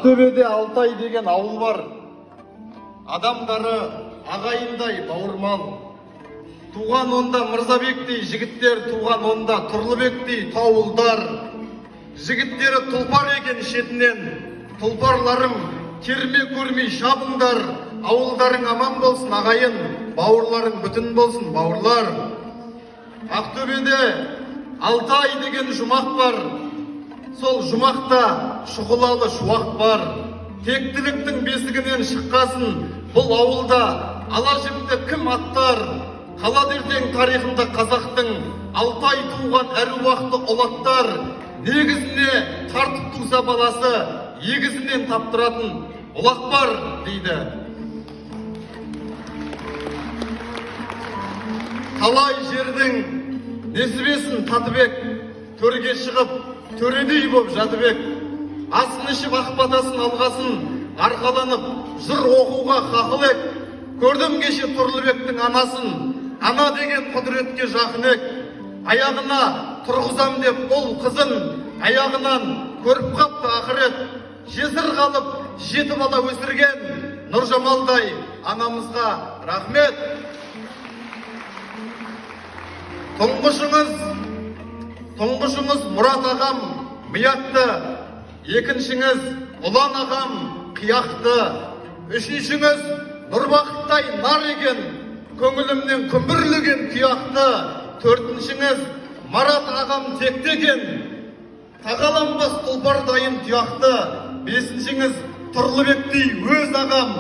Ақтөбеде Алтай деген ауыл бар. Адамдары ағайындай бауырмал. Туған онда Мырзабектей жігіттер, туған онда Тұрлыбектей тауылдар. Жігіттері тұлпар екен шетінен, тұлпарларым керме көрмей шабыңдар. Ауылдарың аман болсын ағайын, бауырларың бүтін болсын бауырлар. Ақтөбеде Алтай деген жұмақ бар. Сол жұмақта шұғылалы шуақ бар. Тектіліктің бесігінен шыққасын бұл ауылда алашымды кім аттар? Қалады ертең тарихында қазақтың Алтай туған әруақты ұлаттар. Негізіне тартып туса баласы егізінен таптыратын бұлақ бар дейді. Талай жердің несібесін Татыбек төрге шығып төредей боп Жатыбек. Асын ішіп ақбатасын алғасын арқаланып жыр оқуға қақыл ек. Көрдім кеше Тұрлыбектің анасын, ана деген құдіретке жақын ек. Аяғына тұрғызам деп ол қызын аяғынан көріп қапты ақырет. Жесір қалып жеті бала өсірген Нұржамалдай анамызға рахмет. Тұңғышыңыз Мұрат ағам миятты, екіншіңіз Ұлан ағам қияқты, үшіншіңіз Нұрбақыттай нар екен, көңілімнен күмбірлеген тұяқты, төртіншіңіз Марат ағам тектеген, тағаланбас тұлпардайын тұяқты, бесіншіңіз Тұрлыбектей өз ағам,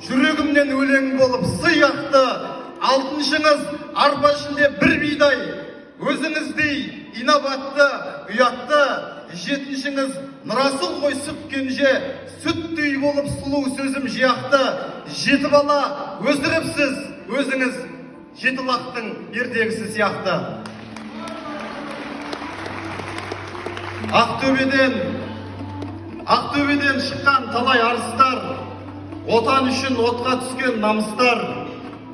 жүрегімнен өлең болып сыяқты, алтыншыңыз арба ішінде бір бидай, өзіңіздей инабатты, ұятты, жетіншіңіз Нұрасыл ғой сүт кенже, сүттей болып сұлу сөзім жияқты, жеті бала өсіріпсіз, өзіңіз жеті лақтың ертегісі сияқты. Ақтөбеден шыққан талай арыстар, отан үшін отқа түскен намыстар,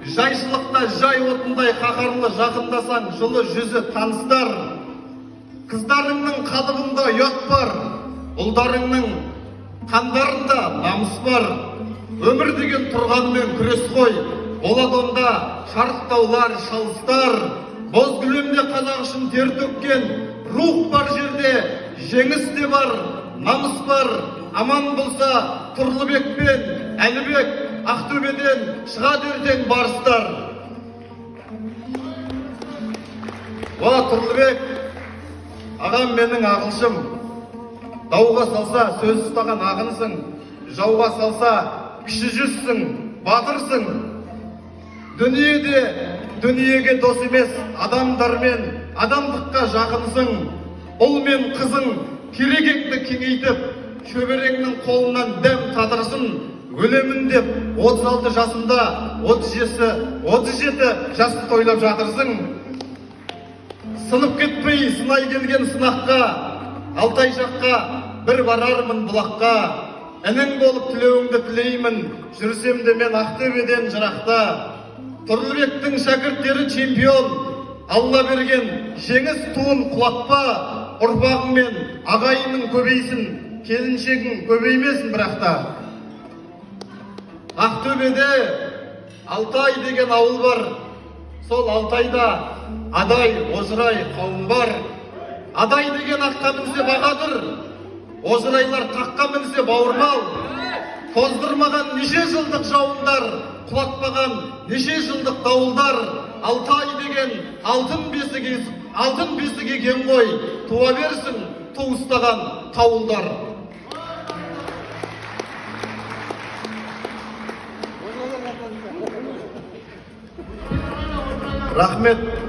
жайшылықта жай отындай қаһарлы жақындасаң жылы жүзі таныстар. Қыздарыңның қалыбында ұят бар, ұлдарыңның қандарында намыс бар. Өмір деген тұрғанмен күрес қой, болады онда шарықтаулар, шалыстар. Боз гүлемде қазақ үшін тер төккен рух бар жерде, жеңіс те бар, намыс бар. Аман болса Тұрлыбек пен Әлібек, Ақтөбеден шығады ертең барыстар. Тұрлыбек ағам менің ақылшым, дауға салса сөз ұстаған ақынсың, жауға салса кіші жүзсің, батырсың. Дүниеге дос емес, адамдармен адамдыққа жақынсың. Ұл мен қызың керегеңді кеңейтіп, шөбереңнің қолынан дәм татырсын. Өлемін деп 36 жасында 37 жасты тойлап жатырсың. Сынып кетпей сынай келген сынаққа, Алтай жаққа бір барармын бұлаққа. Інің болып тілеуіңді тілеймін, жүрсем де мен Ақтөбеден жырақта. Тұрлыбектің шәкірттері чемпион, Алла берген жеңіс туын құлатпа. Ұрпағың мен ағайының көбейсін, келіншегің көбеймесін бірақта. Ақтөбеде Алтай деген ауыл бар. Сол Алтайда Адай, Ожырай қауым бар. Адай деген аққа мінсе бағадыр, Ожырайлар таққа мінсе бауырмал. Тоздырмаған неше жылдық жауындар, құлатпаған неше жылдық дауылдар. Алтай деген алтын бесік екен ғой, туа берсін ту ұстаған тауылдар. Рахмет.